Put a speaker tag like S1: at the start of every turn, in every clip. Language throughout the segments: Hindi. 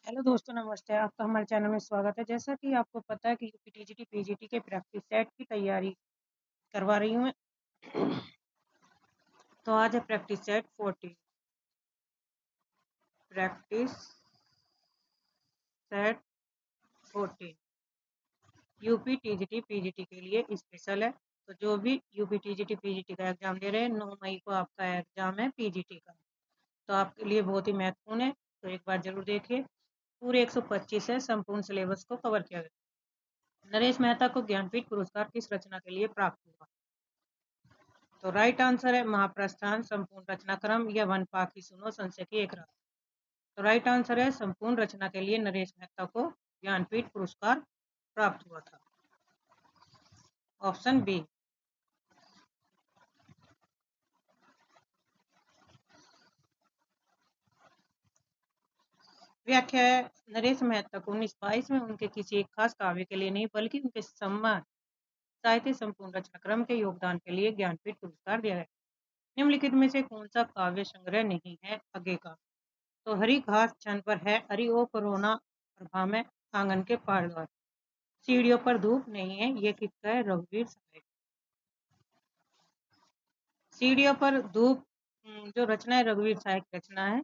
S1: हेलो दोस्तों, नमस्ते। आपका हमारे चैनल में स्वागत है। जैसा कि आपको पता है कि यूपीटीजीटी पीजीटी के प्रैक्टिस सेट की तैयारी करवा रही हूँ मैं। तो आज है practice set 14। Practice set 14 UPTGT PGT के लिए स्पेशल है। तो जो भी यूपीटीजीटी पीजीटी का एग्जाम दे रहे हैं, 9 मई को आपका एग्जाम है पीजीटी का। तो आपके लिए बहुत ही महत्वपूर्ण है, तो एक बार जरूर देखिए। पूरे 125 है, संपूर्ण सिलेबस को कवर किया गया। नरेश मेहता को ज्ञानपीठ पुरस्कार किस रचना के लिए प्राप्त हुआ? तो राइट आंसर है महाप्रस्थान संपूर्ण रचनाक्रम या वन पाखी सुनो संशय की एक रात। तो राइट आंसर है संपूर्ण रचना के लिए नरेश मेहता को ज्ञानपीठ पुरस्कार प्राप्त हुआ था। Option B. व्याख्या है, नरेश मेहता को 1922 में उनके किसी एक खास काव्य के लिए नहीं बल्कि उनके सम्मान साहित्य संपूर्ण रचनाक्रम के योगदान के लिए ज्ञानपीठ पुरस्कार दिया गया। निम्नलिखित में से कौन सा काव्य संग्रह नहीं है आगे का? तो हरी घास छन पर है, हरी ओ कोरोना प्रभा में आंगन के पार द्वार, सीढ़ियों पर धूप नहीं है, ये किसका है? रघुवीर सहाय। सीढ़ियों पर धूप जो रचना है रघुवीर सहाय की रचना है।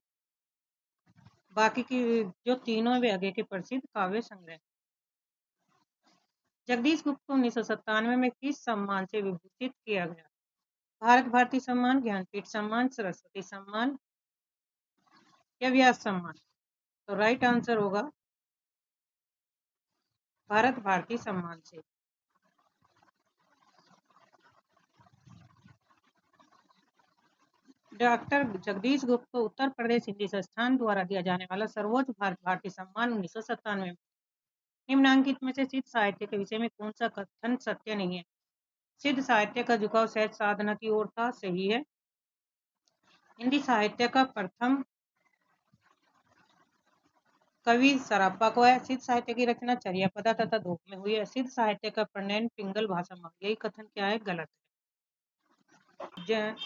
S1: बाकी की जो तीनों वे आगे के प्रसिद्ध काव्य संग्रह। जगदीश गुप्त को 1997 में किस सम्मान से विभूषित किया गया? भारत भारती सम्मान, ज्ञानपीठ सम्मान, सरस्वती सम्मान या व्यास सम्मान? तो राइट आंसर होगा भारत भारती सम्मान से। डॉक्टर जगदीश गुप्त को उत्तर प्रदेश हिंदी संस्थान द्वारा दिया जाने वाला सर्वोच्च भारत भारती सम्मान 1997 में। निम्नांकित में से सिद्ध साहित्य के विषय में कौन सा कथन सत्य नहीं है? सिद्ध साहित्य का झुकाव सहज साधना की ओर था, सही है। हिंदी साहित्य का प्रथम कवि सरापा को है। सिद्ध साहित्य की रचना चर्यापदा तथा धूप में हुई है। सिद्ध साहित्य का प्रणयन पिंगल भाषा में, यही कथन क्या है? गलत है।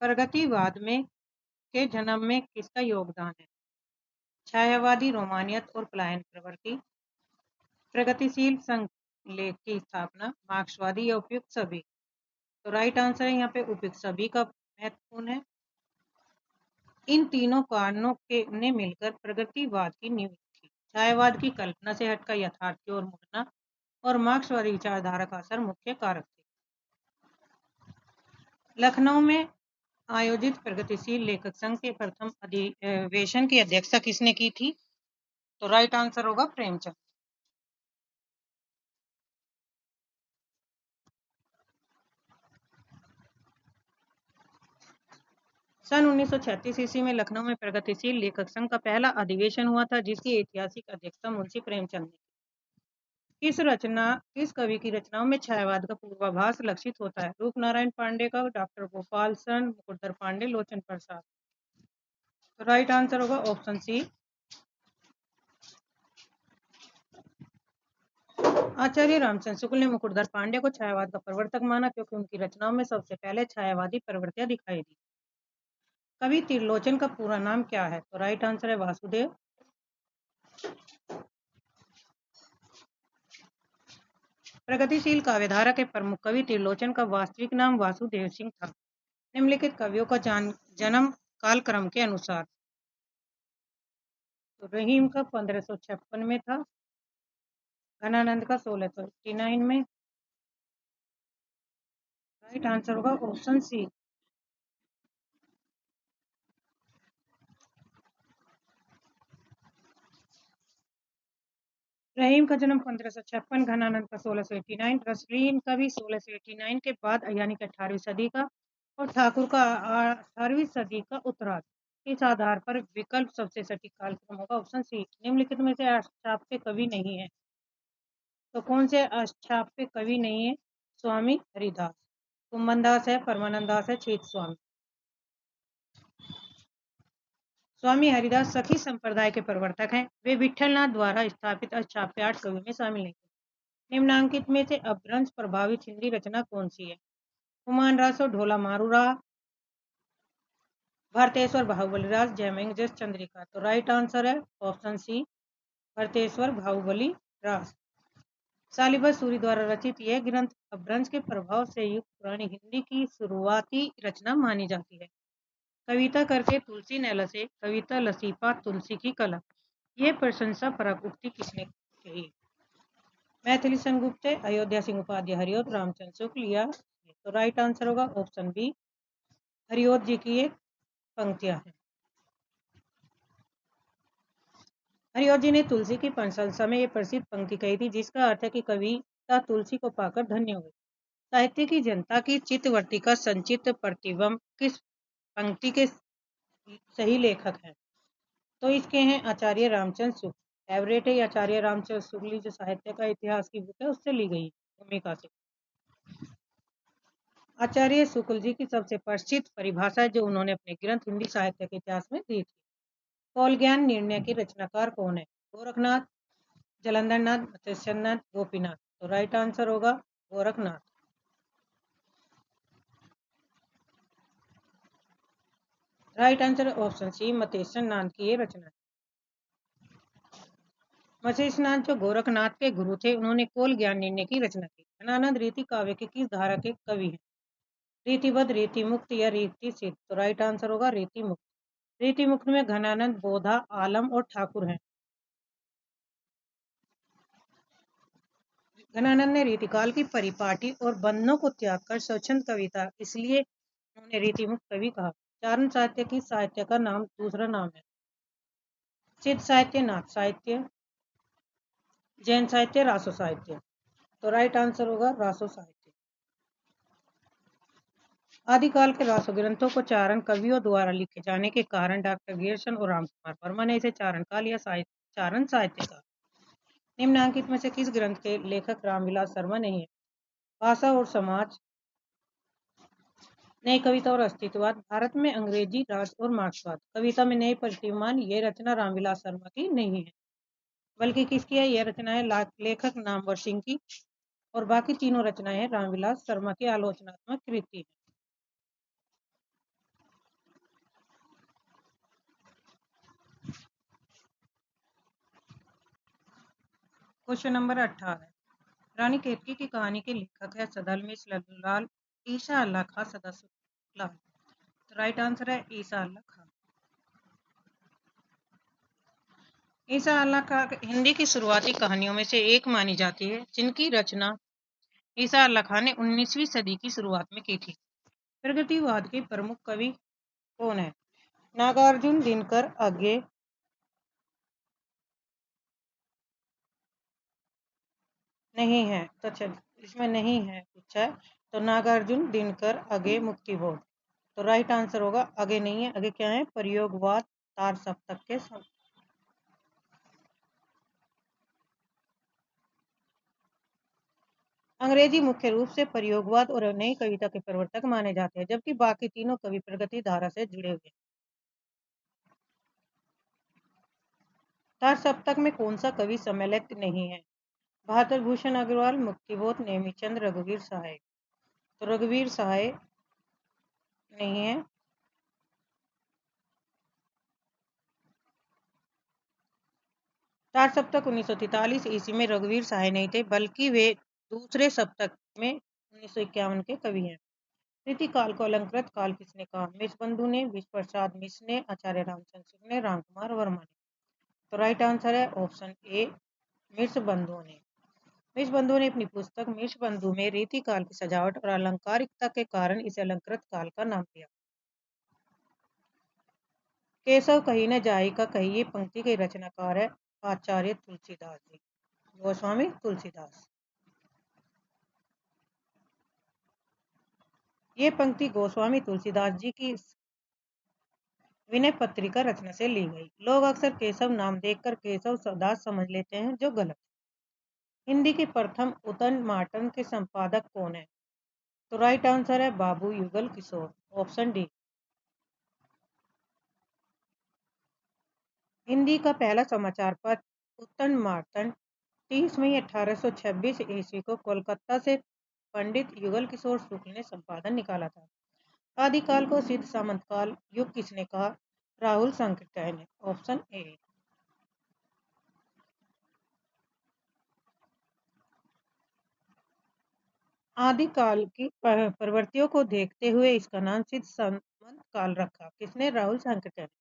S1: प्रगतिवाद में के जन्म में किसका योगदान है? छायावादी, रोमानियत और पलायन प्रवृत्ति, प्रगतिशील संघ लेख की स्थापना, मार्क्सवादी या उपयुक्त सभी? तो राइट आंसर है यहाँ पे उपयुक्त सभी का महत्वपूर्ण है। इन तीनों कारणों के ने मिलकर प्रगतिवाद की नींव रखी। छायावाद की कल्पना से हटकर यथार्थ की ओर मुड़ना और मार्क्सवादी विचारधारा का असर मुख्य कारक थे। लखनऊ में आयोजित प्रगतिशील लेखक संघ के प्रथम अधिवेशन की अध्यक्षता किसने की थी? तो राइट आंसर होगा प्रेमचंद। सन 1936 ईस्वी में लखनऊ में प्रगतिशील लेखक संघ का पहला अधिवेशन हुआ था, जिसकी ऐतिहासिक अध्यक्षता मुंशी प्रेमचंद ने। किस कवि की रचनाओं में छायावाद का पूर्वाभास लक्षित होता है? रूपनारायण पांडे का, डॉक्टर गोपाल सन, मुकुंदर पांडे, लोचन प्रसाद? तो राइट आंसर होगा ऑप्शन सी। आचार्य रामचंद्र शुक्ल ने मुकुंदर पांडे को छायावाद का प्रवर्तक माना, क्योंकि उनकी रचनाओं में सबसे पहले छायावादी प्रवृत्तियां दिखाई दी। कवि त्रिलोचन का पूरा नाम क्या है? तो राइट आंसर है वासुदेव। प्रगतिशील काव्यधारा के प्रमुख कवि त्रिलोचन का वास्तविक नाम वासुदेव सिंह था। निम्नलिखित कवियों का जन्म कालक्रम के अनुसार? तो रहीम का 1556 में था, घनानंद का 1689 में। राइट आंसर होगा ऑप्शन सी। रहीम का जन्म 1556, घनानंद का 1689, रसरीन का भी 1689 के बाद यानी कि 18वीं सदी का, और ठाकुर का 18वीं सदी का उत्तरार्ध। इस आधार पर विकल्प सबसे सटीक कालक्रम होगा ऑप्शन सी। निम्नलिखित में से अष्टाप्य कवि नहीं है, तो कौन से अष्टाप्य कवि नहीं है? स्वामी हरिदास, कुम्भनदास है, परमानंद दास है, छेद स्वामी? स्वामी हरिदास सखी संप्रदाय के प्रवर्तक हैं। वे विठलनाथ द्वारा स्थापित अष्टाप्य 8 कवियों में शामिल नहीं थे। निम्नांकित में से अपभ्रंश प्रभावित हिंदी रचना कौन सी है? हुमायूं रासो, ढोला मारूरा, भरतेश्वर बाहुबली राज जयमंग जस चंद्रिका। तो राइट आंसर है ऑप्शन सी, भरतेश्वर बाहुबली राज। शालिवाहन सूरी द्वारा रचित यह ग्रंथ अपभ्रंश के प्रभाव से युक्त पुरानी हिंदी की शुरुआती रचना मानी जाती है। कविता करके तुलसी न लसे, कविता लसीपा तुलसी की कला। ये प्रशंसा परक उक्ति किसने कही? मैथिली सेनगुप्त, अयोध्या सिंह उपाध्याय, हरिओत रामचंद्र शुक्ल या। तो राइट आंसर होगा ऑप्शन बी, हरिओत जी की एक पंक्तियां हैं। हरिओत जी ने तुलसी की प्रशंसा में ये प्रसिद्ध पंक्ति कही थी, जिसका अर्थ है कि कविता तुलसी को पाकर धन्य हुई। साहित्य की जनता की चित्तवृत्ति का संचित प्रतिबिंब किस पंक्ति के सही लेखक हैं? तो इसके हैं आचार्य रामचंद्र शुक्ल। फेवरेट है आचार्य रामचंद्र शुक्ल, जो साहित्य का इतिहास की बुक है उससे ली गई भूमिका से। आचार्य शुक्ल जी की सबसे प्रसिद्ध परिभाषा है जो उन्होंने अपने ग्रंथ हिंदी साहित्य के इतिहास में दी थी। कौल ज्ञान निर्णय के रचनाकार कौन है? गोरखनाथ, जलंधरनाथ, मत्स्यनाथ, गोपीनाथ। तो राइट आंसर होगा Gorakhnath. Right answer option C, Matsyanath की ये रचना है। मत्स्यनाथ जो गोरखनाथ के गुरु थे, उन्होंने कौल ज्ञान निर्णय की रचना की। घनानंद रीति काव्य के किस धारा के कवि हैं? रीतिबद्ध, रीति मुक्त या रीति सिद्ध। तो राइट आंसर होगा रीति मुक्त। रीति मुक्त में घनानंद, बोधा, आलम और ठाकुर हैं। घनानंद ने रीतिकाल की परिपाटी और बंधनों को त्याग कर स्वच्छंद कविता, इसलिए उन्हें रीति मुक्त कवि कहा। चारण साहित्य की साहित्य का नाम दूसरा नाम है? सिद्ध साहित्य, नाथ साहित्य, जैन साहित्य, रासो साहित्य। तो राइट आंसर होगा रासो साहित्य। आदिकाल के रासो ग्रंथों को चारण कवियों द्वारा लिखे जाने के कारण डॉक्टर गियर्सन और रामकुमार वर्मा ने इसे चारण काल या चारण साहित्य कहा। निम्नांकित में से किस ग्रंथ के लेखक रामविलास शर्मा नहीं है? भाषा और समाज, नई कविता और अस्तित्ववाद, भारत में अंग्रेजी राज और मार्क्सवाद, कविता में नए प्रतिमान। ये रचना रामविलास शर्मा की नहीं है, बल्कि किसकी है? यह रचना है लेखक नामवर सिंह की, और बाकी तीनों रचनाएं रामविलास शर्मा की आलोचनात्मक कृति है। क्वेश्चन नंबर 18, रानी केतकी की कहानी के लेखक है सदल मिश्र, लल्लूलाल, ईसा अल्लाह खां, सदाशिवलाल। तो राइट आंसर है ईसा अल्लाह खां। ईसा अल्लाह खां हिंदी की शुरुआती कहानियों में से एक मानी जाती है, जिनकी रचना ईसा अल्लाह खां ने 19वीं सदी की शुरुआत में की थी। प्रगतिवाद के प्रमुख कवि कौन है? नागार्जुन, दिनकर, आगे नहीं है। तो चल, इसमें नहीं है पूछा है, तो नागार्जुन, दिनकर, आगे, मुक्तिबोध। तो राइट आंसर होगा आगे नहीं है। आगे क्या है? प्रयोगवाद, तार सप्तक के अंग्रेजी मुख्य रूप से प्रयोगवाद और नई कविता के प्रवर्तक माने जाते हैं, जबकि बाकी तीनों कवि प्रगति धारा से जुड़े हुए। तार सप्तक में कौन सा कवि सम्मिलित नहीं है? बहादुर भूषण अग्रवाल, मुक्तिबोध, नेमीचंद, रघुवीर सहाय। तो रघुवीर सहाय नहीं है। तार सप्तक 1943 ईस्वी में रघुवीर सहाय नहीं थे, बल्कि वे दूसरे सप्तक में 1951 के कवि हैं। रीतिकाल को अलंकृत काल किसने कहा? मिश्रबंधु ने, विश्व प्रसाद मिश्र ने, आचार्य रामचंद्र शुक्ल ने, रामकुमार वर्मा ने। तो राइट आंसर है ऑप्शन ए, मिश्रबंधु ने। मिश्रबंधु ने अपनी पुस्तक मिश्रबंधु में रीतिकाल की सजावट और अलंकारिकता के कारण इसे अलंकृत काल का नाम दिया। केशव कही न जाई का कही, ये पंक्ति के रचनाकार है आचार्य तुलसीदास जी, गोस्वामी तुलसीदास। ये पंक्ति गोस्वामी तुलसीदास जी की विनय पत्रिका रचना से ली गई। लोग अक्सर केशव नाम देखकर केशव दास समझ लेते हैं, जो गलत है। हिंदी के प्रथम उत्तरमार्टन के संपादक कौन है? तो राइट आंसर है बाबू युगल किशोर, ऑप्शन डी। हिंदी का पहला समाचार पत्र उत्तरमार्टन 30 मई 1826 ईस्वी को कोलकाता से पंडित युगल किशोर शुक्ल ने संपादन निकाला था। आदिकाल को सिद्ध सामंत काल युग किसने कहा? राहुल सांकृत्यायन ने। Option A. आदिकाल की प्रवृत्तियों को देखते हुए इसका नाम सिद्ध सामंत काल रखा। किसने? राहुल सांकृत्यायन ने।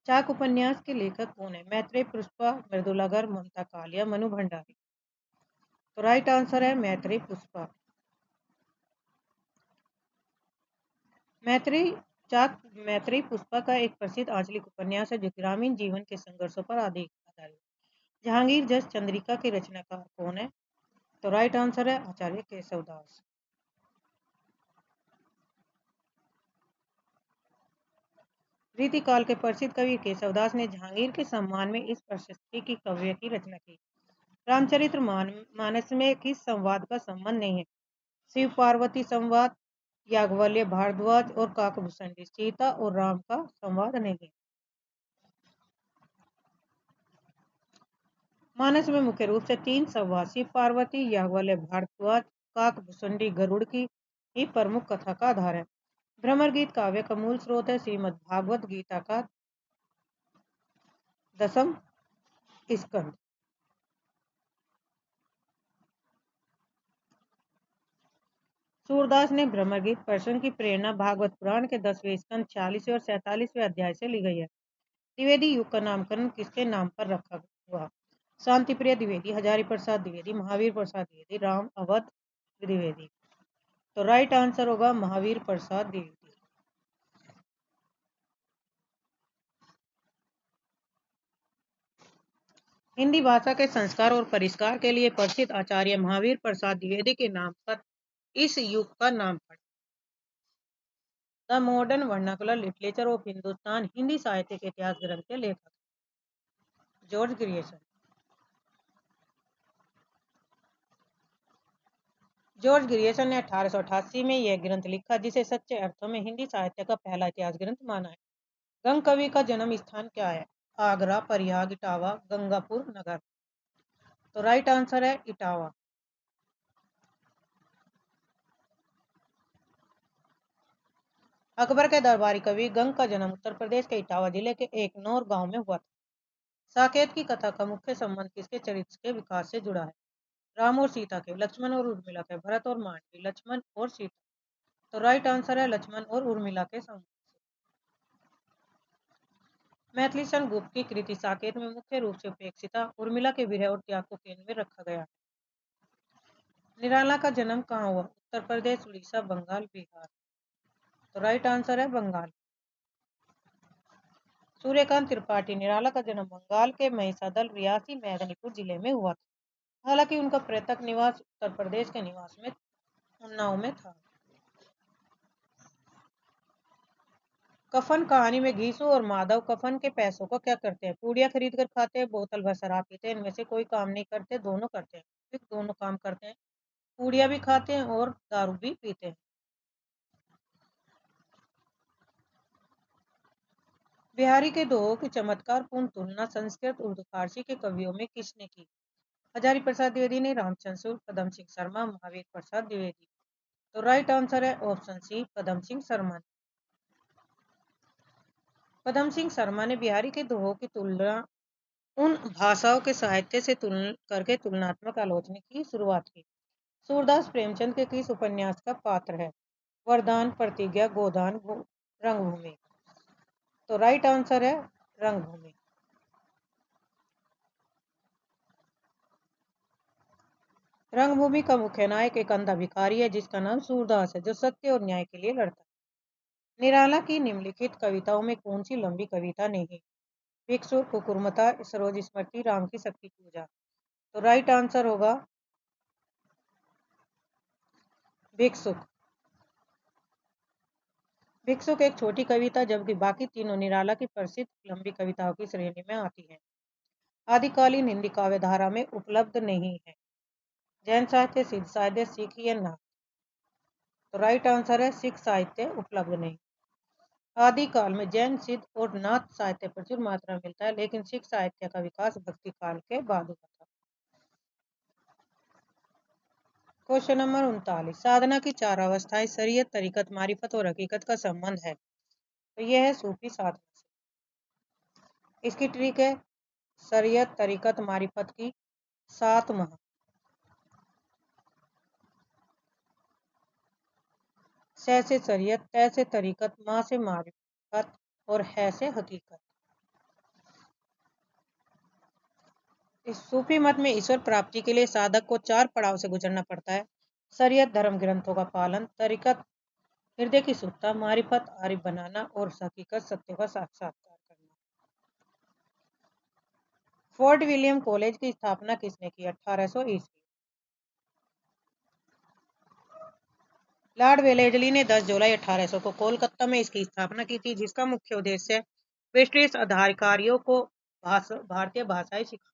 S1: चाक उपन्यास के लेखक कौन है? मैत्रेय पुष्पा, मृदुलागर, ममता कालिया, मनु भंडारी। तो राइट आंसर है मैत्रेय पुष्पा। मैत्रेय पुष्पा का एक प्रसिद्ध आंचलिक उपन्यास है जो ग्रामीण जीवन के संघर्षों पर आधारित। जहांगीर जस चंद्रिका के रचनाकार कौन है? तो राइट आंसर है आचार्य केशवदास। रीतिकाल के प्रसिद्ध कवि केशवदास ने जहांगीर के सम्मान में इस प्रशस्ति की काव्य की रचना की। रामचरित्र मानस में किस संवाद का संबंध नहीं है? शिव पार्वती संवाद, याज्ञवल्क्य भारद्वाज और काकभूषणी। सीता और राम का संवाद नहीं है। मानस में मुख्य रूप से 3 संवाद शिव पार्वती, याज्ञवल्क्य भारद्वाज, काकभूषणी गरुड़ की ही प्रमुख कथा का आधार है। भ्रमर गीत काव्य का मूल स्रोत है श्रीमद् भागवत गीता का 10वां स्कंद। सूरदास ने भ्रमर गीत प्रसंग की प्रेरणा भागवत पुराण के 10वें स्कंद 46वें और 47वें अध्याय से ली गई है। द्विवेदी युग का नामकरण किसके नाम पर रखा हुआ? शांति प्रिय द्विवेदी, हजारी प्रसाद द्विवेदी, महावीर प्रसाद द्विवेदी, राम अवध द्विवेदी। तो राइट आंसर होगा महावीर प्रसाद द्विवेदी। हिंदी भाषा के संस्कार और परिष्कार के लिए प्रसिद्ध आचार्य महावीर प्रसाद द्विवेदी के नाम पर इस युग का नाम पड़ा। The modern vernacular literature of Hindustan Hindi साहित्य के इतिहास ग्रंथ के लेखक जॉर्ज ग्रियर्सन। जॉर्ज ग्रियर्सन ने 1888 में यह ग्रंथ लिखा जिसे सच्चे अर्थों में हिंदी साहित्य का पहला इतिहास ग्रंथ माना है। गंग कवि का जन्म स्थान क्या है? आगरा, प्रयाग, इटावा, गंगापुर नगर। तो राइट आंसर है इटावा। अकबर के दरबारी कवि गंग का जन्म उत्तर प्रदेश के इटावा जिले के एक नौर गांव में हुआ था। साकेत की कथा का मुख्य संबंध किसके चरित्र के विकास से जुड़ा है? राम और सीता के, लक्ष्मण और उर्मिला के, भरत और मांडवी, लक्ष्मण और सीता। तो राइट आंसर है लक्ष्मण और उर्मिला के संबंध। मैथिली सन गुप्त की कृति साकेत में मुख्य रूप से उपेक्षिता, उर्मिला के विरह और त्याग को केंद्र में रखा गया है। निराला का जन्म कहाँ हुआ? उत्तर प्रदेश, उड़ीसा, बंगाल, बिहार। तो राइट आंसर है बंगाल। सूर्यकांत त्रिपाठी निराला का जन्म बंगाल के महिसादल, रियासी, मेदिनीपुर जिले में हुआ था। हालांकि उनका पैतृक निवास उत्तर प्रदेश के निवास में उन्नाव में था। कफन कहानी में घीसू और माधव कफन के पैसों को क्या करते हैं? पूड़ियाँ खरीद कर खाते हैं, बोतल भर शराब पीते हैं, इनमें से कोई काम नहीं करते, दोनों करते हैं। दोनों काम करते हैं, पूड़ियाँ भी खाते हैं और दारू भी पीते हैं। बिहारी के दोहों की चमत्कारपूर्ण तुलना संस्कृत, उर्दू, फारसी के कवियों में किसने की? हजारी प्रसाद द्विवेदी ने, रामचंद्र सूद, पदम सिंह शर्मा, महावीर प्रसाद द्विवेदी। तो राइट आंसर है ऑप्शन सी पदम सिंह शर्मा। पदम सिंह शर्मा ने बिहारी के दोहों की तुलना उन भाषाओं के साहित्य से करके तुलनात्मक आलोचना की शुरुआत की। सूरदास प्रेमचंद के किस उपन्यास का पात्र है? वरदान, प्रतिज्ञा, गोदान, रंगभूमि। तो राइट आंसर है रंगभूमि। रंगभूमि का मुख्य नायक एक अंधा भिखारी है जिसका नाम सूरदास है जो सत्य और न्याय के लिए लड़ता है। निराला की निम्नलिखित कविताओं में कौन सी लंबी कविता नहीं? भिक्षु, कुकुरमता, सरोज स्मृति, राम की शक्ति पूजा। तो राइट आंसर होगा भिक्षुक। भिक्षुक एक छोटी कविता जबकि बाकी तीनों निराला की प्रसिद्ध लंबी कविताओं की श्रेणी में आती है। आदिकालीन हिंदी काव्य धारा में उपलब्ध नहीं है। जैन साहित्य, सिद्ध साहित्य, सिख या नाथ। तो राइट आंसर है सिख साहित्य उपलब्ध नहीं। आदिकाल में जैन, सिद्ध और नाथ साहित्य प्रचुर मात्रा में मिलता है लेकिन सिख साहित्य का विकास भक्ति काल के बाद हुआ था। क्वेश्चन नंबर 39, साधना की चार अवस्थाएं शरीयत, तरीकत, मारिफत और हकीकत का संबंध है। तो यह है सूफी साधना से। इसकी ट्रिक है शरीयत, तरीकत, मारिफत की 7 माह। स से शरीयत, तय से तरीकत, माँ से मारिफत और है से हकीकत। इस सूफी मत में ईश्वर प्राप्ति के लिए साधक को 4 पड़ाव से गुजरना पड़ता है। शरीयत धर्म ग्रंथों का पालन, तरीकत हृदय की शुद्धता, मारिफत आरिफ बनाना और हकीकत सत्य का साक्षात्कार करना। फोर्ट विलियम कॉलेज की स्थापना किसने की? 1800 ईस्वी। लॉर्ड वेलेजली ने 10 जुलाई 1800 को कोलकाता में इसकी स्थापना की थी, जिसका मुख्य उद्देश्य ब्रिटिश अधिकारियों को भारतीय भाषाएं सिखाना।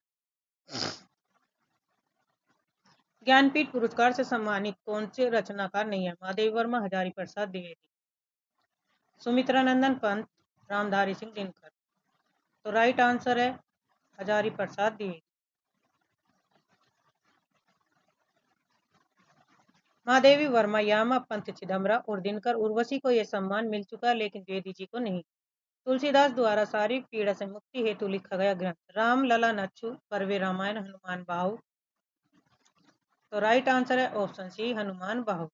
S1: ज्ञानपीठ पुरस्कार से सम्मानित कौन से रचनाकार नहीं है? महादेव वर्मा, हजारी प्रसाद द्विवेदी, सुमित्रानंदन पंत, रामधारी सिंह दिनकर। तो राइट आंसर है हजारी प्रसाद द्विवेदी। महादेवी वर्मा, यामा, पंत चिदम्बरा और दिनकर उर्वशी को यह सम्मान मिल चुका, लेकिन द्विवेदी जी को नहीं। तुलसीदास द्वारा शारीरिक पीड़ा से मुक्ति हेतु लिखा गया ग्रंथ? राम लला नच्चू, कर्वे रामायण, हनुमान बाहु। तो राइट आंसर है ऑप्शन सी, हनुमान बाहु।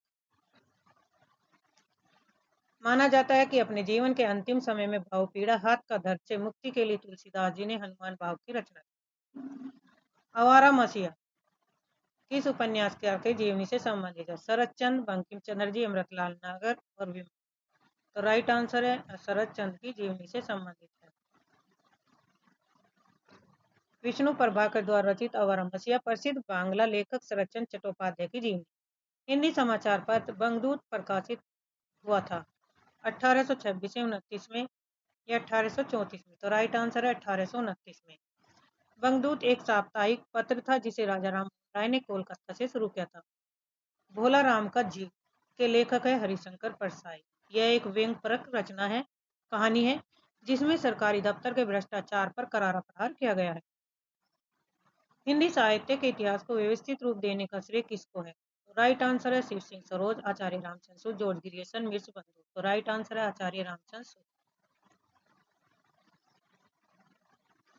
S1: माना जाता है कि अपने जीवन के अंतिम समय में भाव पीड़ा, हाथ का दर्द से मुक्ति के लिए तुलसीदास जी ने हनुमान बाहु की रचना की। आवारा मसीहा किस उपन्यास के जीवनी से संबंधित है? शरद चंद्र, बंकिम चंद्र जी, अमृतलाल नागर और विमल। तो राइट आंसर है शरद चंद्र की जीवनी से संबंधित है। विष्णु प्रभाकर द्वारा रचित आवारा मसीहा प्रसिद्ध बांग्ला लेखक शरद चंद्र चट्टोपाध्याय की जीवनी। हिंदी समाचार पत्र बंगदूत प्रकाशित हुआ था 1826 से 29 में या 1834 में? तो राइट आंसर है 1829 में। बंगदूत एक साप्ताहिक पत्र था जिसे राजा राम राय ने कोलकाता से शुरू किया था। भोला राम का जीव के लेखक है हरिशंकर परसाई। यह एक व्यंग्यपरक रचना है, कहानी है, जिसमें सरकारी दफ्तर के भ्रष्टाचार पर करारा प्रहार किया गया है। हिंदी साहित्य के इतिहास को व्यवस्थित रूप देने का श्रेय किसको है? तो राइट आंसर है शिव सिंह सरोज, आचार्य रामचंद्र सूद, जॉर्ज ग्रियर्सन, मिर्च बंधु। तो राइट आंसर है आचार्य रामचंद्र सूद।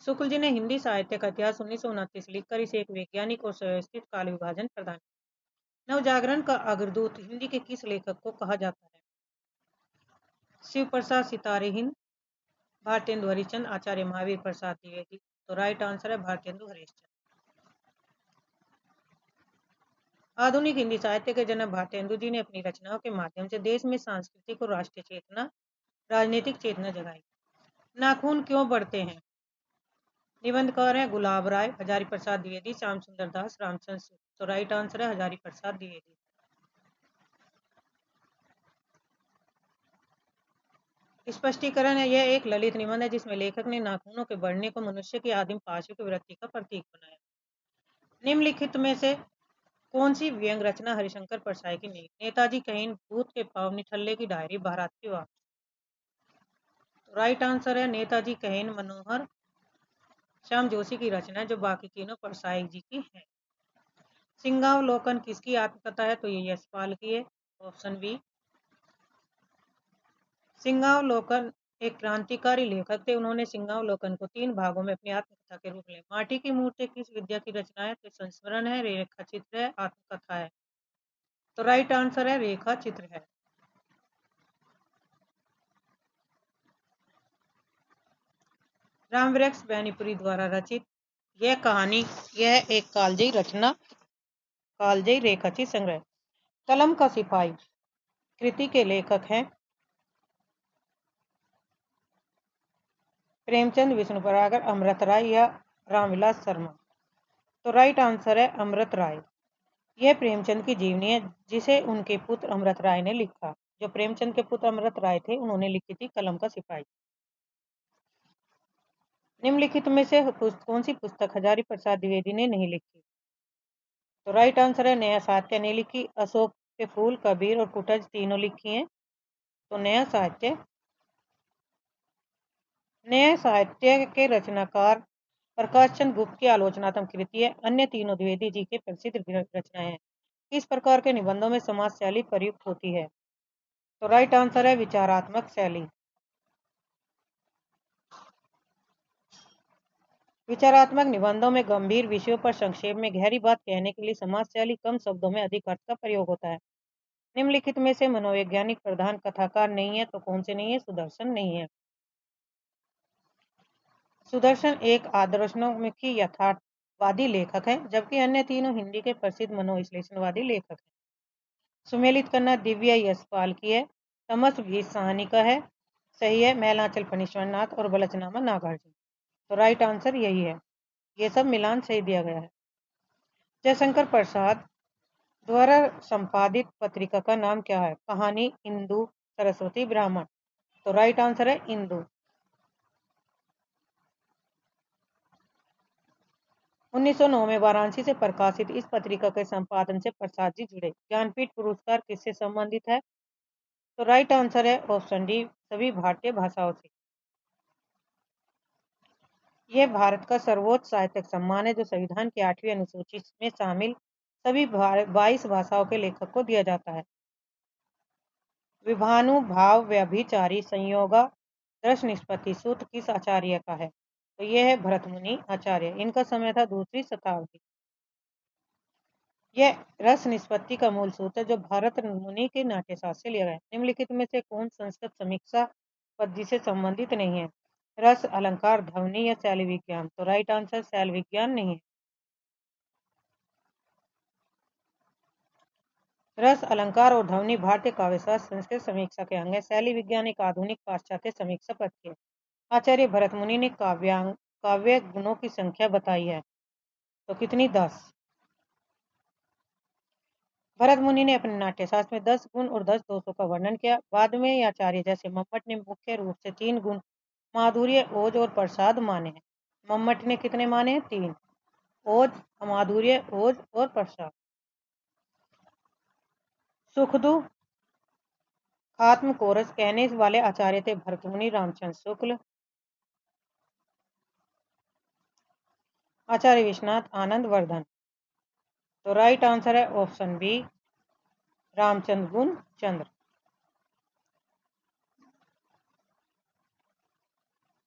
S1: शुक्ल जी ने हिंदी साहित्य का इतिहास 1929 लिखकर इसे एक वैज्ञानिक और सुव्यवस्थित काल विभाजन प्रदान किया। नवजागरण का अग्रदूत हिंदी के किस लेखक को कहा जाता है? शिव प्रसाद सितारे हिंद, भारतेंदु हरिश्चंद्र, आचार्य महावीर प्रसाद द्विवेदी। तो राइट आंसर है भारतेंदु हरिश्चंद्र। आधुनिक हिंदी साहित्य के जनक भारतेंदु जी ने अपनी रचनाओं के माध्यम से देश में सांस्कृतिक और राष्ट्रीय चेतना, राजनीतिक चेतना जगाई। नाखून क्यों बढ़ते हैं? निबंधकार है गुलाब राय, हजारी प्रसाद द्विवेदी, श्याम सुंदर दास, रामचंद्र सूद। तो राइट आंसर है हजारी प्रसाद द्विवेदी। स्पष्टीकरण है, यह एक ललित निबंध है जिसमें लेखक ने नाखूनों के बढ़ने को मनुष्य की आदिम पाशविक वृत्ति का प्रतीक बनाया। निम्नलिखित में से कौन सी व्यंग रचना हरिशंकर परसाई की नहीं? नेताजी कहीन, भूत के पाँव, निठल्ले की डायरी, भारत की वापसी। तो राइट आंसर है नेताजी कहीन मनोहर श्याम जोशी की रचना है, जो बाकी तीनों परसाई जी की है। सिंहावलोकन किसकी आत्मकथा है? तो ये यशपाल की है, ऑप्शन बी। सिंहावलोकन एक क्रांतिकारी लेखक थे। उन्होंने सिंहावलोकन को 3 भागों में अपनी आत्मकथा के रूप में। माटी की मूर्ति किस विद्या की रचना है? तो संस्मरण है, रेखा चित्र है, आत्मकथा है। तो राइट आंसर है रेखा चित्र है। रामवृक्ष बैनीपुरी द्वारा रचित यह कहानी, यह एक कालजयी रचना, कालजयी रेखाचित्र संग्रह। कलम का सिपाही कृति के लेखक हैं प्रेमचंद, विष्णु परागर, अमृत राय या रामविलास शर्मा। तो राइट आंसर है अमृत राय। यह प्रेमचंद की जीवनी है जिसे उनके पुत्र अमृत राय ने लिखा। जो प्रेमचंद के पुत्र अमृत राय थे, उन्होंने लिखी थी कलम का सिपाही। निम्नलिखित में से कौन सी पुस्तक हजारी प्रसाद द्विवेदी ने नहीं लिखी? तो राइट आंसर है नया साहित्य ने लिखी। अशोक के फूल, कबीर और कुटज तीनों लिखी हैं। तो नया साहित्य। नए साहित्य के रचनाकार प्रकाश चंद्र गुप्त की आलोचनात्मक कृति है। अन्य तीनों द्विवेदी जी के प्रसिद्ध रचनाएं हैं। किस प्रकार के निबंधों में समास शैली प्रयुक्त होती है? तो राइट आंसर है विचारात्मक शैली। विचारात्मक निबंधों में गंभीर विषयों पर संक्षेप में गहरी बात कहने के लिए समास शैली कम शब्दों में अधिक अर्थ का प्रयोग होता है। निम्नलिखित में से मनोवैज्ञानिक प्रधान कथाकार नहीं है, तो कौन से नहीं है? सुदर्शन नहीं है। सुदर्शन एक आदर्शोन्मुखी यथार्थवादी लेखक है, जबकि अन्य तीनों हिंदी के प्रसिद्ध मनोविश्लेषणवादी लेखक हैं। सुमेलित करना दिव्या यशपाल की है, तमस गीत साहनी का है, सही है मैलांचल फणीश्वरनाथ और बलचनामा नागार्जुन। तो राइट आंसर यही है, ये सब मिलान सही दिया गया है। जयशंकर प्रसाद द्वारा संपादित पत्रिका का नाम क्या है? कहानी, इंदु, सरस्वती, ब्राह्मण। तो राइट आंसर है इंदु। 1909 में वाराणसी से प्रकाशित इस पत्रिका के संपादन से प्रसाद जी जुड़े। ज्ञानपीठ पुरस्कार किससे संबंधित है? तो राइट आंसर है ऑप्शन डी, सभी भारतीय भाषाओं से। यह भारत का सर्वोच्च साहित्यिक सम्मान है, जो संविधान की 8वीं अनुसूची में शामिल सभी 22 भाषाओं के लेखक को दिया जाता है। विभानुभाव व्यभिचारी संयोगा रस निष्पत्ति सूत्र किस आचार्य का है? तो यह है भरतमुनि आचार्य। इनका समय था दूसरी शताब्दी। यह रस निष्पत्ति का मूल सूत्र है, जो भरत मुनि के नाट्यशास्त्र से लिया गया है। निम्नलिखित में से कौन संस्कृत समीक्षा पद्धति से संबंधित नहीं है? रस, अलंकार, ध्वनि या शैली विज्ञान। तो राइट आंसर शैल विज्ञान नहीं है। रस, अलंकार और ध्वनि भारतीय काव्यशास्त्र संस्कृत समीक्षा के अंग है। शैली विज्ञान एक आधुनिक पाश्चात्य समीक्षा पद्धति है। आचार्य भरत मुनि ने काव्य गुणों की संख्या बताई है, तो कितनी? 10। भरत मुनि ने अपने नाट्यशास्त्र में 10 गुण और 10 दोषों का वर्णन किया। बाद में आचार्य जैसे मम्मट ने मुख्य रूप से 3 गुण माधुर्य, ओज और प्रसाद माने हैं। मम्मट ने कितने माने हैं? 3। ओज, माधुर्य, ओज और प्रसाद। सुखदु खात्म कोरस कहने वाले आचार्य थे भरतमुनि रामचंद्र शुक्ल, आचार्य विश्वनाथ आनंद वर्धन। तो राइट आंसर है ऑप्शन बी, रामचंद्र गुण चंद्र।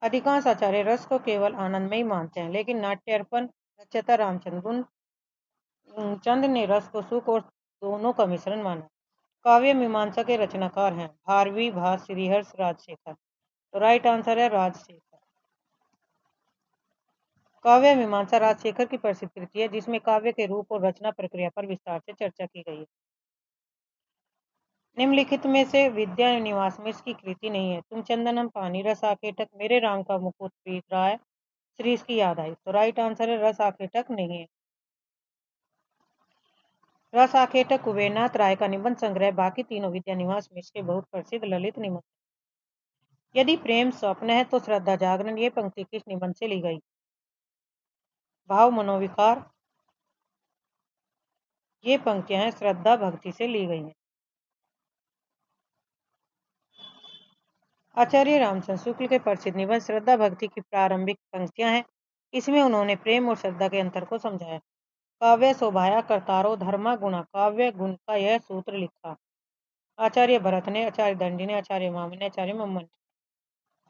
S1: अधिकांश आचार्य रस को केवल आनंदमय मानते हैं, लेकिन नाट्य अर्पण रचयिता रामचंद्र गुण चंद्र ने रस को सुख और दोनों का मिश्रण माना। काव्य मीमांसा के रचनाकार हैं भारवी, भास, श्रीहर्ष, राजशेखर। तो राइट आंसर है राजशेखर। काव्य मीमांसा राजशेखर की प्रसिद्ध कृति है, जिसमें काव्य के रूप और रचना प्रक्रिया पर विस्तार से चर्चा की गई है। निम्नलिखित में से विद्या निवास मिश्र की कृति नहीं है? तुम चंदनम, पानी, रस आकेटक, मेरे राम का मुकुट पीत रहा है, श्री इसकी याद आई। तो राइट आंसर है रस आकेटक नहीं है। रस आकेटक कुबेरनाथ राय का निबंध संग्रह, बाकी तीनों विद्या निवास मिश्र के बहुत प्रसिद्ध ललित निबंध। यदि प्रेम स्वप्न है तो श्रद्धा जागरण, ये पंक्ति किस निबंध से ली गई? भाव मनोविकार, ये पंक्तियां हैं श्रद्धा भक्ति से ली गई हैं। आचार्य रामचंद्र शुक्ल के प्रसिद्ध निबंध श्रद्धा भक्ति की प्रारंभिक पंक्तियां हैं। इसमें उन्होंने प्रेम और श्रद्धा के अंतर को समझाया। काव्य शोभाया कर्तारो धर्मा गुणा, काव्य गुण का यह सूत्र लिखा। आचार्य भरत ने, आचार्य दंडी ने, आचार्य मामन ने, आचार्य मम्मन ने।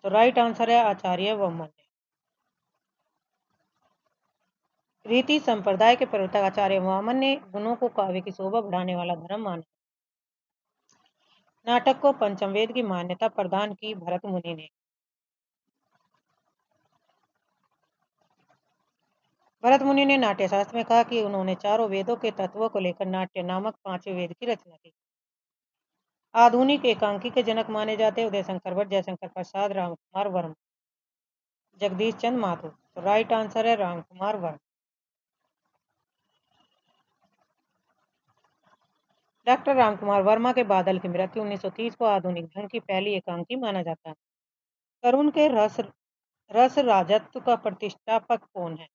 S1: तो राइट आंसर है आचार्य वम्मन ने। रीति संप्रदाय के प्रवर्तक आचार्य वामन ने गुणों को काव्य की शोभा बढ़ाने वाला धर्म माना। नाटक को पंचम वेद की मान्यता प्रदान की भरत मुनि ने। भरत मुनि ने नाट्यशास्त्र में कहा कि उन्होंने चारों वेदों के तत्वों को लेकर नाट्य नामक 5वें वेद की रचना की। आधुनिक एकांकी के जनक माने जाते उदय शंकर भट्ट, जयशंकर प्रसाद, रामकुमार वर्मा, जगदीश चंद्र माथुर। तो राइट आंसर है रामकुमार वर्मा। डॉक्टर रामकुमार वर्मा के बादल की मृत्यु 1930 को आधुनिक ढंग की पहली एकांकी माना जाता है। करुण के रस राजत्व का प्रतिष्ठापक कौन है?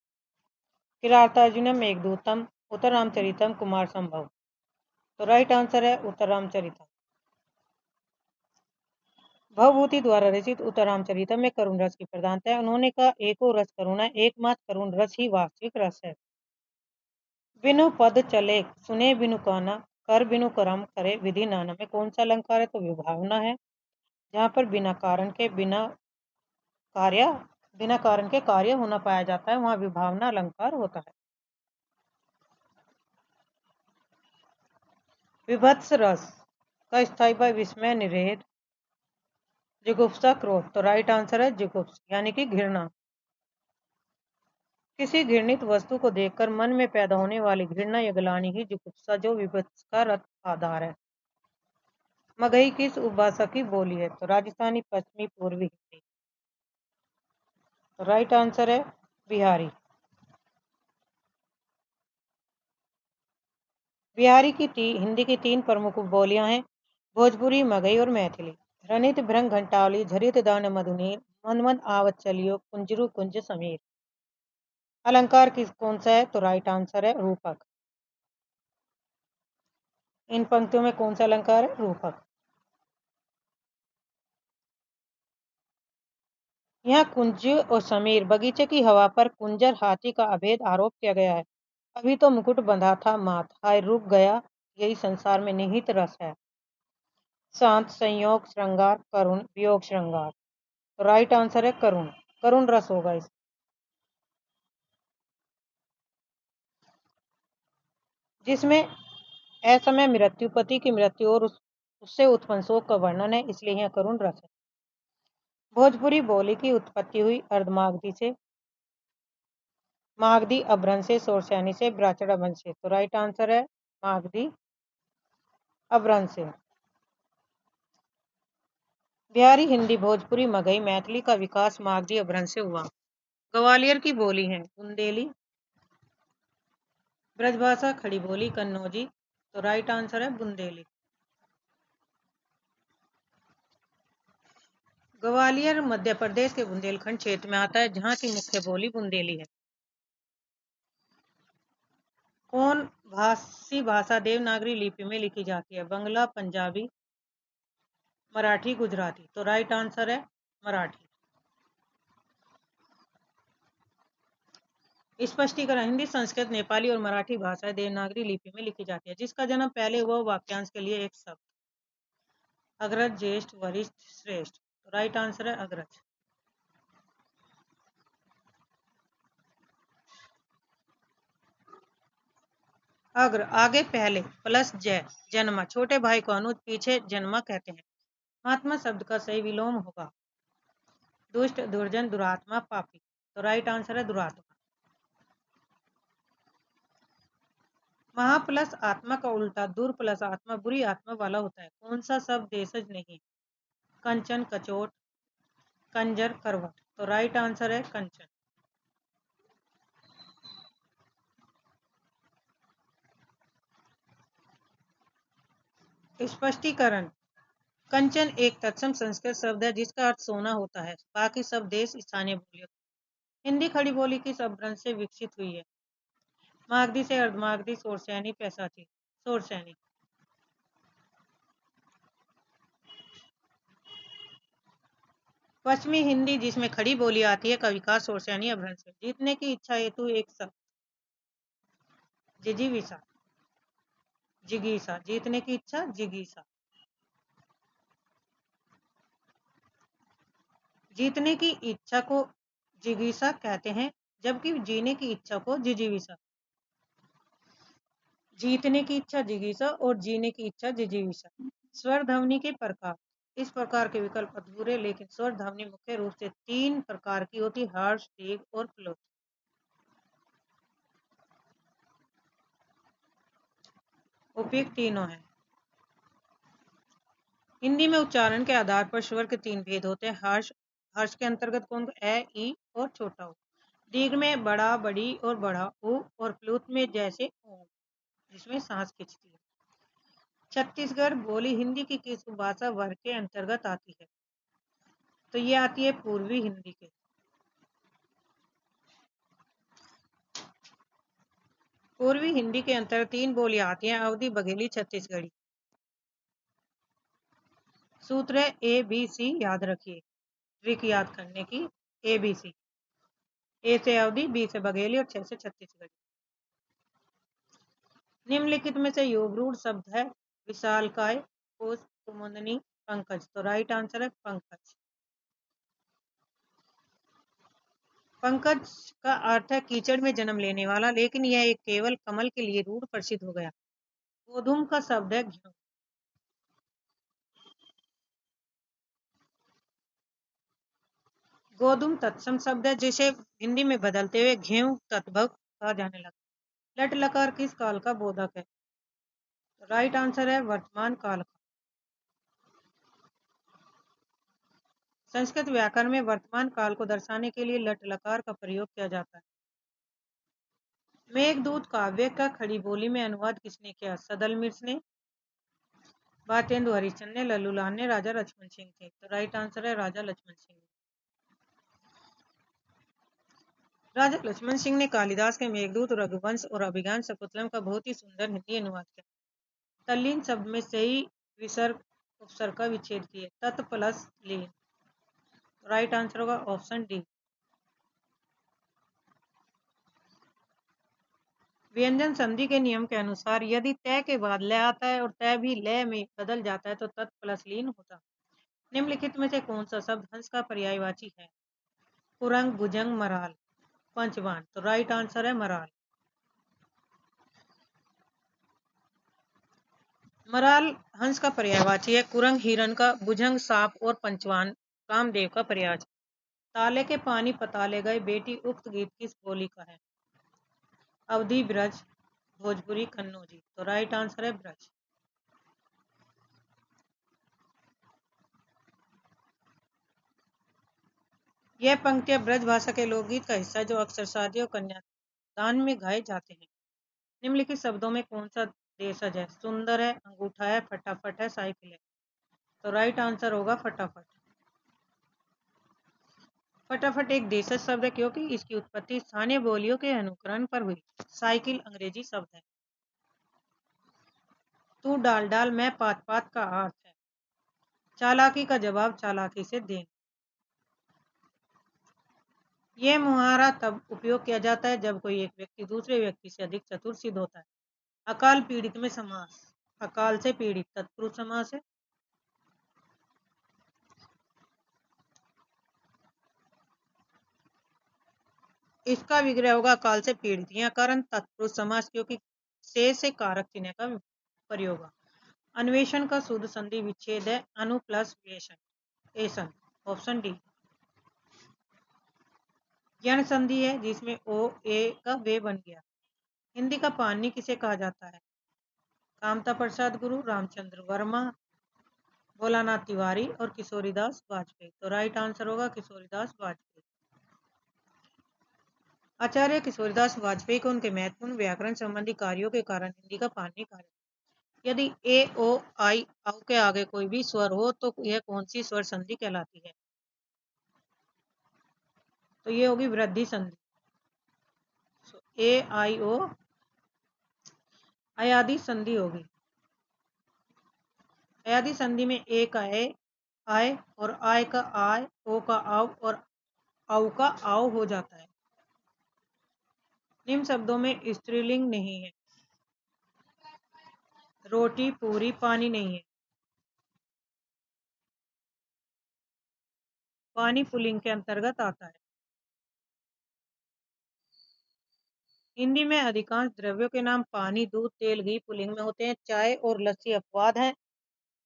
S1: किरातार्जुनम, मेघदूतम, उत्तररामचरितम, कुमार संभव। तो राइट आंसर है उत्तररामचरितम। भवभूति द्वारा रचित उत्तररामचरितम में करुण रस की प्रधानता है। उन्होंने कहा एको रस करुणा, एकमात्र करुण रस ही वास्तविक रस है। बिनु पद चले सुने बिनु काना, कर बिनु कर्म करे विधि नाना में कौन सा अलंकार है? तो विभावना है। जहाँ पर कार्य बिना कारण के कार्य होना पाया जाता है, वहां विभावना अलंकार होता है। विभत्स रस का स्थायी भाव विस्मय निषेध, जुगुप्सा क्रोध। तो राइट आंसर है जुगुप्स यानी कि घृणा। किसी घृणित वस्तु को देखकर मन में पैदा होने वाली घृणा या ग्लानि ही जुगुप्सा, जो विभत्स का आधार है। मगही किस उपभाषा की बोली है? तो राजस्थानी, पश्चिमी, पूर्वी, हिंदी। तो राइट आंसर है बिहारी। बिहारी की हिंदी की 3 प्रमुख बोलियां हैं, भोजपुरी, मगही और मैथिली। रनित भृंग घंटावली, झरित दान मधुनीर, मनमद आवत चलियो, कुंजरू कुंज समीर। अलंकार कौन सा है? तो राइट आंसर है रूपक। इन पंक्तियों में कौन सा अलंकार है? रूपक। यहाँ कुंज और समीर, बगीचे की हवा पर कुंजर हाथी का अभेद आरोप किया गया है। अभी तो मुकुट बंधा था माथ, हाय रुक गया, यही संसार में निहित रस है। शांत, संयोग, श्रृंगार, करुण, वियोग, श्रृंगार। तो राइट आंसर है करुण, करुण रस होगा इस। जिसमें असमय मृत्यु, पति की मृत्यु और उससे उत्पन्न शोक का वर्णन है, इसलिए यह करुण रस है। भोजपुरी बोली की उत्पत्ति हुई अर्धमागधी से, मागधी अभ्रंश से, सोरसैनी से, ब्राह्मण वंश से। तो राइट आंसर है मागधी अभ्रंश से। बिहारी, हिंदी, भोजपुरी, मगही, मैथिली का विकास मागधी अभ्रंश से हुआ। ग्वालियर की बोली है बुंदेली, ब्रजभाषा, खड़ी बोली, कन्नौजी। तो राइट आंसर है बुंदेली। ग्वालियर मध्य प्रदेश के बुंदेलखंड क्षेत्र में आता है, जहाँ की मुख्य बोली बुंदेली है। कौन भाषी भाषा देवनागरी लिपि में लिखी जाती है? बंगला, पंजाबी, मराठी, गुजराती। तो राइट आंसर है मराठी। स्पष्टीकरण, हिंदी, संस्कृत, नेपाली और मराठी भाषाएं देवनागरी लिपि में लिखी जाती है। जिसका जन्म पहले हुआ वाक्यांश के लिए एक शब्द, अग्रज, ज्येष्ठ, वरिष्ठ, श्रेष्ठ। तो राइट आंसर है अग्रज। अग्र आगे पहले प्लस जय, जन्मा। छोटे भाई को अनुज, पीछे जन्मा कहते हैं। महात्मा शब्द का सही विलोम होगा दुष्ट, दुर्जन, दुरात्मा, पापी। तो राइट आंसर है दुरात्मा। महा प्लस आत्मा का उल्टा दुर प्लस आत्मा बुरी आत्मा वाला होता है। कौन सा शब्द देशज नहीं? कंचन, कचोट, कंजर, करवट। तो राइट आंसर है कंचन। स्पष्टीकरण, कंचन एक तत्सम संस्कृत शब्द है जिसका अर्थ सोना होता है। बाकी सब देश स्थानीय बोलियों। हिंदी खड़ी बोली किस अपभ्रंश से विकसित हुई है? मागधी से, अर्धमागधी, सोरसैनी, पैसाची। सोरसैनी। पश्चिमी हिंदी जिसमें खड़ी बोली आती है का विकास सोरसैनी अपभ्रंश से। जीतने की इच्छा हेतु एक शब्द, जिजीविषा, जिगीसा। जीतने की इच्छा, जिगीसा। जीतने की इच्छा को जिगीसा कहते हैं, जबकि जीने की इच्छा को जिजीविषा। जीतने की इच्छा जिगीसा और जीने की इच्छा जिजीविषा। स्वर ध्वनि के प्रकार, इस प्रकार के विकल्प अधूरे, लेकिन स्वर ध्वनि मुख्य रूप से 3 प्रकार की होती, हर्ष, दीर्घ और प्लुत। उपयुक्त तीनों है। हिंदी में उच्चारण के आधार पर स्वर के 3 भेद होते हैं। हर्ष, हर्ष के अंतर्गत कौन? ए, ई और छोटा ऊ। दीर्घ में बड़ा, बड़ी और बड़ा ऊ, और प्लुत में जैसे ओम, जिसमें सांस खिंचती है। छत्तीसगढ़ बोली हिंदी की किस भाषा वर्ग के अंतर्गत आती है? तो ये आती है पूर्वी हिंदी के। पूर्वी हिंदी के अंतर्गत 3 बोलियां आती हैं, अवधी, बघेली, छत्तीसगढ़ी। सूत्र है ए बी सी, याद रखिए ट्रिक याद करने की। ए बी सी, ए से अवधी, बी से बघेली और 6 से छत्तीसगढ़ी। निम्नलिखित में से योग रूढ़ शब्द है विशालकाय, कोश, कुमुदनी, पंकज। तो राइट आंसर है पंकज। पंकज का अर्थ है कीचड़ में जन्म लेने वाला, लेकिन यह एक केवल कमल के लिए रूढ़ प्रसिद्ध हो गया। गोधूम का शब्द है घ्यू। गोधूम तत्सम शब्द है जिसे हिंदी में बदलते हुए घेऊ तद्भव कहा जाने लगा। लट लकार किस काल का बोधक है? राइट आंसर है वर्तमान काल का। संस्कृत व्याकरण में वर्तमान काल को दर्शाने के लिए लट लकार का प्रयोग किया जाता है। मेघदूत काव्य का खड़ी बोली में अनुवाद किसने किया? सदल मिर्च ने, भारतेंदु हरिश्चंद्र ने, लल्लूलाल ने, राजा लक्ष्मण सिंह थे। तो राइट आंसर है राजा लक्ष्मण सिंह। राजा लक्ष्मण सिंह ने कालिदास के मेघदूत, रघुवंश और अभिज्ञान शकुंतलम का बहुत ही सुंदर हिंदी अनुवाद किया। तल्लीन शब्द में सही विसर्ग उपसर्ग का विच्छेद किए। तत् प्लस लीन। राइट आंसर होगा ऑप्शन डी। व्यंजन संधि के नियम के अनुसार यदि तय के बाद ल आता है और तय भी ल में बदल जाता है तो तत् प्लस लीन होता। निम्नलिखित में से कौन सा शब्द हंस का पर्यायवाची है? कुरंग, भुजंग, मराल, पंचवान। तो राइट आंसर है मराल। मराल हंस का पर्यायवाची है। कुरंग हिरण का, भुजंग सांप और पंचवान कामदेव का पर्यायवाची। ताले के पानी पताले गए बेटी उक्त गीत किस बोली का है? अवधी, ब्रज, भोजपुरी, कन्नौजी। तो राइट आंसर है ब्रज। यह पंक्तियां ब्रज भाषा के लोकगीत का हिस्सा है जो अक्सर शादी और कन्यादान में गाए जाते हैं। निम्नलिखित शब्दों में कौन सा देशज है? सुंदर है, अंगूठा है, फटाफट है, साइकिल है। तो राइट आंसर होगा फटाफट। फटाफट एक देशज शब्द है क्योंकि इसकी उत्पत्ति स्थानीय बोलियों के अनुकरण पर हुई। साइकिल अंग्रेजी शब्द है। तू डाल डाल मैं पात पात का अर्थ है। चालाकी का जवाब चालाकी से दें। यह मुहावरा तब उपयोग किया जाता है जब कोई एक व्यक्ति दूसरे व्यक्ति से अधिक चतुर सिद्ध होता है। अकाल पीड़ित में समास। अकाल से पीड़ित तत्पुरुष समास है। इसका विग्रह होगा अकाल से पीड़ित। यह कारण तत्पुरुष समास क्योंकि से कारक चिन्ह का प्रयोग है। अन्वेषण का शुद्ध संधि विच्छेद है अनु प्लस वेशन एसन। Option D. यण संधि है जिसमें ओ ए का वे बन गया। हिंदी का पानी किसे कहा जाता है? कामता प्रसाद गुरु, रामचंद्र वर्मा, भोलानाथ तिवारी और किशोरीदास वाजपेयी। तो राइट आंसर होगा किशोरीदास वाजपेयी। आचार्य किशोरीदास वाजपेयी को उनके महत्वपूर्ण व्याकरण संबंधी कार्यों के कारण हिंदी का पानी कहा जाता है। यदि ए ओ आई औ के आगे कोई भी स्वर हो तो यह कौन सी स्वर संधि कहलाती है? तो ये होगी वृद्धि संधि। ए आई ओ अयादि संधि होगी। अयादि संधि में ए का ए आय और आय का आय, ओ का आव और औ का आव हो जाता है। निम्न शब्दों में स्त्रीलिंग नहीं है। रोटी, पूरी, पानी नहीं है। पानी पुल्लिंग के अंतर्गत आता है। हिंदी में अधिकांश द्रव्यों के नाम पानी, दूध, तेल, घी पुल्लिंग में होते हैं। चाय और लस्सी अपवाद है,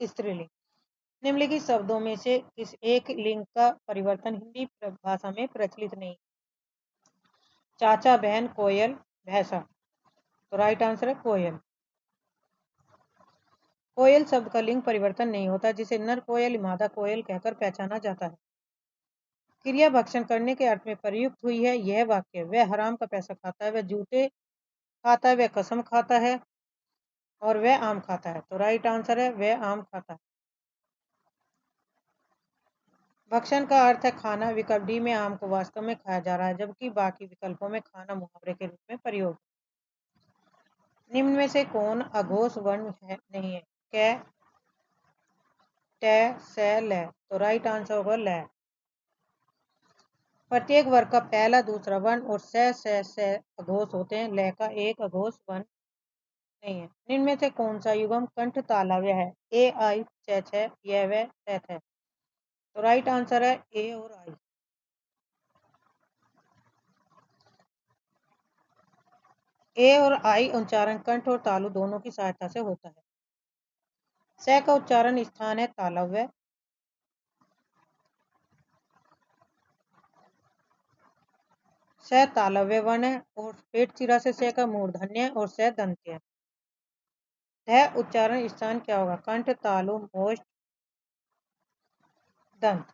S1: स्त्रीलिंग। निम्नलिखित शब्दों में से किस एक लिंग का परिवर्तन हिंदी भाषा में प्रचलित नहीं? चाचा, बहन, कोयल, भैंसा। तो राइट आंसर है कोयल। कोयल शब्द का लिंग परिवर्तन नहीं होता जिसे नर कोयल, मादा कोयल कहकर पहचाना जाता है। क्रिया भक्षण करने के अर्थ में प्रयुक्त हुई है यह वाक्य। वह हराम का पैसा खाता है, वह जूते खाता है, वह कसम खाता है और वह आम खाता है। तो राइट आंसर है वह आम खाता है। भक्षण का अर्थ है खाना। विकल्प डी में आम को वास्तव में खाया जा रहा है जबकि बाकी विकल्पों में खाना मुहावरे के रूप में प्रयोग। निम्न में से कौन अघोष वर्ण है नहीं है? कै, टे, से, ले। तो राइट आंसर होगा ले। प्रत्येक वर्ग का पहला, दूसरा वर्ण और से अघोष होते हैं। ले का एक अघोष वर्ण नहीं है। निम्न में से कौन सा युग्म कंठ तालव्य है? ए आई छ छ यह वह तैथ है। तो राइट आंसर है ए और आई। ए और आई उच्चारण कंठ और तालु दोनों की सहायता से होता है। स का उच्चारण स्थान है तालव्य। स तालव्य वर्ण है और पेट चिरा से स का मूर्धन्य और स दंत्य है। ध उच्चारण स्थान क्या होगा? कंठ तालु मोष्ठ दंत।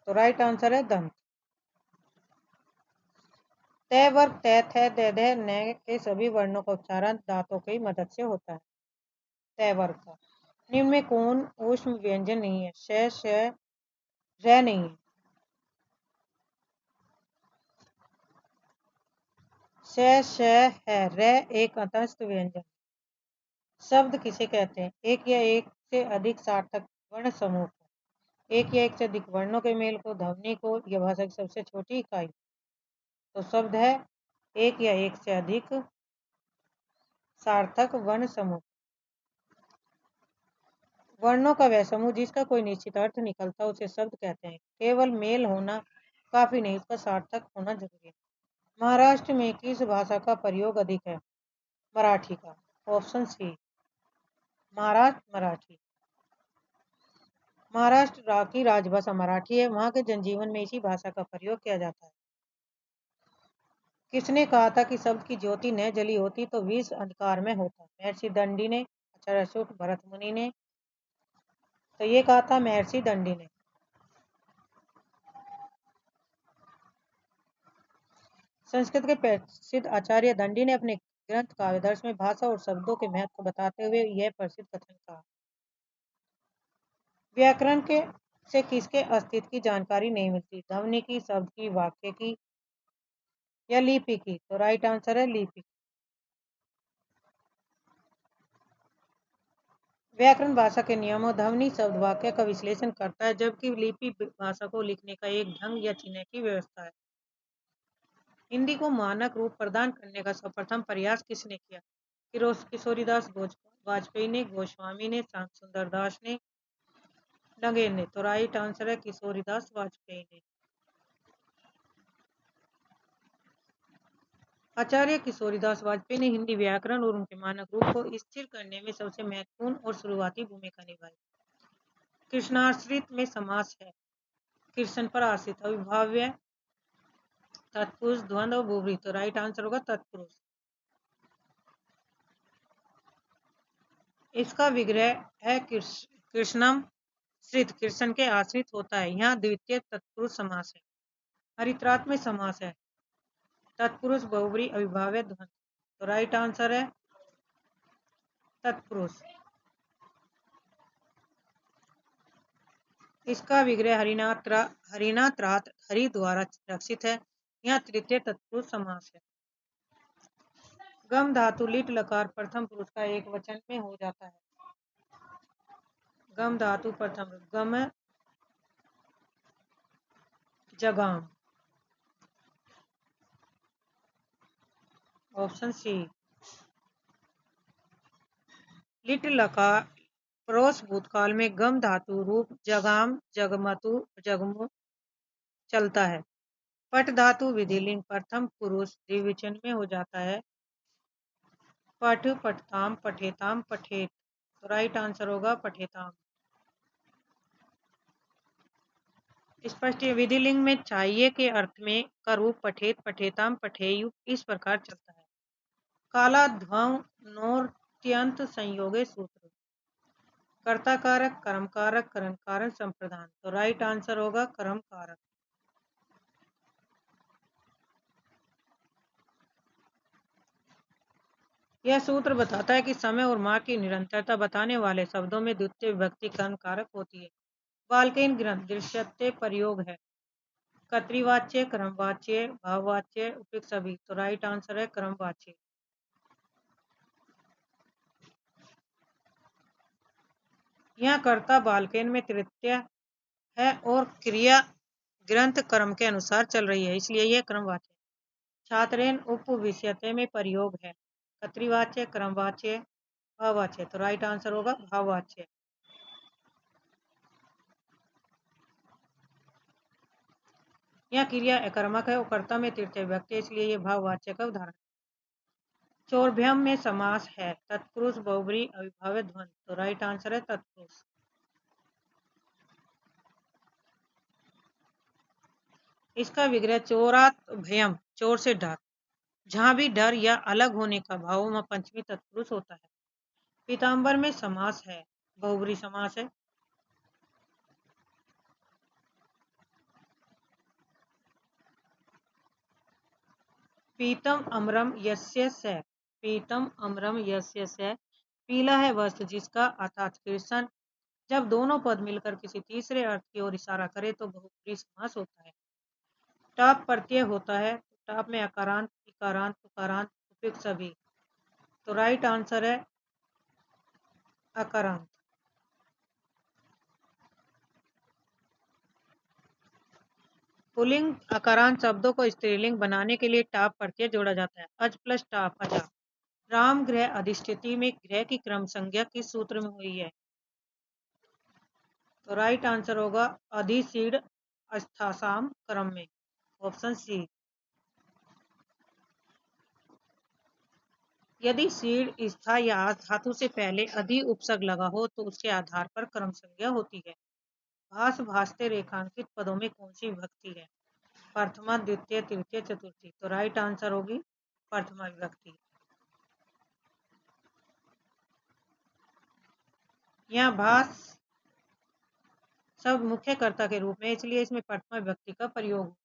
S1: तो राइट आंसर है दंत। तय वर्ग तय थ द ध न के सभी वर्णों का उच्चारण दांतों की मदद से होता है। तय वर्ग का। निम्न में कौन ऊष्म व्यंजन नहीं है? श श र नहीं है। श श है। र एक अंतस्थ व्यंजन। शब्द किसे कहते हैं? एक या एक से अधिक सार्थक वर्ण समूह को। एक या एक से अधिक वर्णों के मेल को, ध्वनि को या भाषा की सबसे छोटी इकाई। तो शब्द है एक या एक से अधिक सार्थक वर्ण समूह। वर्णों का वह समूह जिसका कोई निश्चित अर्थ निकलता उसे शब्द कहते हैं। केवल मेल होना काफी नहीं, उसका सार्थक होना जरूरी है। महाराष्ट्र में किस भाषा का प्रयोग अधिक है? मराठी का। Option C Maharashtra Marathi. महाराष्ट्र की राजभाषा मराठी है। वहां के जनजीवन में इसी भाषा का प्रयोग किया जाता है। किसने कहा था कि शब्द की ज्योति न जली होती तो विष अंधकार में होता? महर्षि दंडी ने, आचार्य अशोक, भरत मुनि ने। तो ये कहा था महर्षि दंडी ने। संस्कृत के प्रसिद्ध आचार्य दंडी ने अपने ग्रंथ काव्यदर्श में भाषा और शब्दों के महत्व को बताते हुए यह प्रसिद्ध कथन कहा। व्याकरण के से किसके अस्तित्व की जानकारी नहीं मिलती? ध्वनि की, शब्द की, वाक्य की या लिपि की? तो राइट आंसर है लिपि। व्याकरण भाषा के नियमों, ध्वनि, शब्द, वाक्य का विश्लेषण करता है, जबकि लिपि भाषा को लिखने का एक ढंग या चिन्ह की व्यवस्था है। हिंदी को मानक रूप प्रदान करने का सर्वप्रथम प्रयास किसने किया? किशोरीदास वाजपेयी ने, गोस्वामी ने, श्याम सुंदर दास ने, नगेन ने। तो राइट आंसर है किशोरीदास वाजपेयी ने। आचार्य किशोरीदास वाजपेयी ने हिंदी व्याकरण और उनके मानक रूप को स्थिर करने में सबसे महत्वपूर्ण और शुरुआती भूमिका निभाई। कृष्णाश्रित में समास है। कृष्ण पर आश्रित, अविभाव्य, तत्पुरुष, द्वंद्व और बहुव्रीहि। तो राइट आंसर होगा तत्पुरुष। इसका विग्रह है कृष्णम श्रित, कृष्ण के आश्रित होता है। यहाँ द्वितीय तत्पुरुष समास है। हरित्रात में समास है। तत्पुरुष, बहुव्रीहि, अविभाव्य, द्वंद्व। तो राइट आंसर है तत्पुरुष। इसका विग्रह हरिनाथ रात हरि द्वारा रक्षित है। यहाँ तृतीय तत्पुरुष समास है। गम धातु लिट लकार प्रथम पुरुष का एक वचन में हो जाता है। गम धातु प्रथम, गम जगाम। Option C. लिट लकार परोस भूतकाल में गम धातु रूप जगाम, जगमतु, जगमु चलता है। पट धातु विधिलिंग प्रथम पुरुष द्विवचन में हो जाता है। पठ, पठताम, पठेताम, पठेत। तो राइट आंसर होगा पठेताम। स्पष्ट विधिलिंग में चाहिए के अर्थ में का रूप पठेत, पठेताम, पठेयु इस प्रकार चलता है। काला ध्वं नोर्त्यंत संयोगे सूत्र। कर्ता कारक, कर्म कारक, करण कारक, संप्रदान। तो राइट आंसर होगा कर्म कारक। यह सूत्र बताता है कि समय और मार्ग की निरंतरता बताने वाले शब्दों में द्वितीय विभक्ति कर्म कारक होती है। बाल्केन ग्रंथ दृश्यते प्रयोग है। कर्तृवाच्य, क्रमवाच्य, भाववाच्य, उपयुक्त सभी। तो राइट आंसर है क्रमवाच्य। यह कर्ता बाल्केन में तृतीय है और क्रिया ग्रंथ कर्म के अनुसार चल रही है, इसलिए यह क्रमवाच्य। छात्रेन उपविश्यते में प्रयोग है। कर्तृवाच्य, क्रमवाच्य, अवाच्य। तो राइट आंसर होगा भाववाच्य। यह क्रिया अकर्मक है और कर्ता में तृतीय व्यक्ति, इसलिए ये भाववाच्य का उदाहरण। चौर्भ्यम में समास है तत्पुरुष, बहुब्री, अविभाज्य, द्वंद्व। तो राइट आंसर है तत्पुरुष। इसका विग्रह चोरात भयम, चोर से डर। जहां भी डर या अलग होने का भाव वहां पंचमी तत्पुरुष होता है। पीताम्बर में समास है बहुब्री समास है। पीतम अमरम यस्य स, पीतम अमरम यस्य स, पीला है वस्त्र जिसका, अर्थात कृष्ण। जब दोनों पद मिलकर किसी तीसरे अर्थ की ओर इशारा करे तो बहुब्री समास होता है। टाप प्रत्यय होता है, टाप में अकारांत, इकारांत, उकारांत, उपयुक्त सभी। तो राइट आंसर है अकारांत। पुल्लिंग अकारांत शब्दों को स्त्रीलिंग बनाने के लिए टाप प्रत्यय जोड़ा जाता है। अज प्लस टाप, अजा। राम गृह अधिष्ठिति में गृह की क्रम संज्ञा किस सूत्र में हुई है? तो राइट आंसर होगा अधिसीड अस्थासाम क्रम में, ऑप्शन सी। यदि सीड स्था या धातु से पहले अधि उपसर्ग लगा हो तो उसके आधार पर क्रम संज्ञा होती है। भास भासते रेखांकित पदों में कौन सी विभक्ति है? प्रथमा, द्वितीय, तृतीय, चतुर्थी। तो राइट आंसर होगी प्रथमा विभक्ति। यहाँ भास शब्द मुख्य कर्ता के रूप में, इसलिए इसमें प्रथमा विभक्ति का प्रयोग।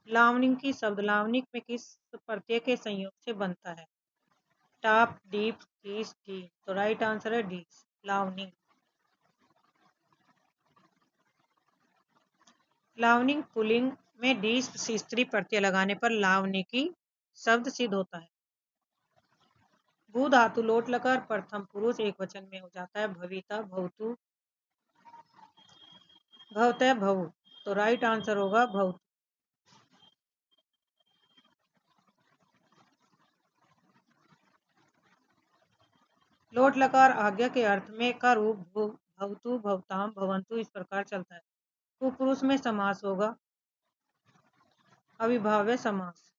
S1: लावणिक की शब्द लावणिक में किस प्रत्यय के संयोग से बनता है? टाप, डीप, डीस, डी। तो राइट आंसर है डीस, लावणिक। लावणिक पुल्लिंग में डीस स्त्री प्रत्यय लगाने पर लावणिकी शब्द सिद्ध होता है। भू धातु लोट लकार प्रथम पुरुष एक वचन में हो जाता है। भविता, भवतु, भवतः, भव। तो राइट आंसर होगा भवतु। लोट लकार आज्ञा के अर्थ में का रूप भवतु, भवताम, भवंतु इस प्रकार चलता है। पुरुष में समास होगा अविभाव्य समास।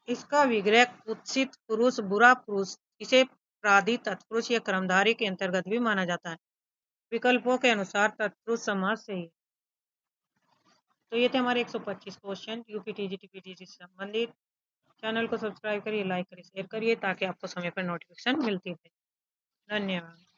S1: इसका विग्रह कुत्सित पुरुष, बुरा पुरुष, इसे प्राधि तत्पुरुष या कर्मधारय के अंतर्गत भी माना जाता है। विकल्पों के अनुसार तत्पुरुष समास सही। तो ये थे हमारे 125 क्वेश्चन यूपीटीजीटी पीटीजी से संबंधित। चैनल को सब्सक्राइब करिए, लाइक करिए, शेयर करिए ताकि आपको समय पर नोटिफिकेशन मिलती रहे। धन्यवाद।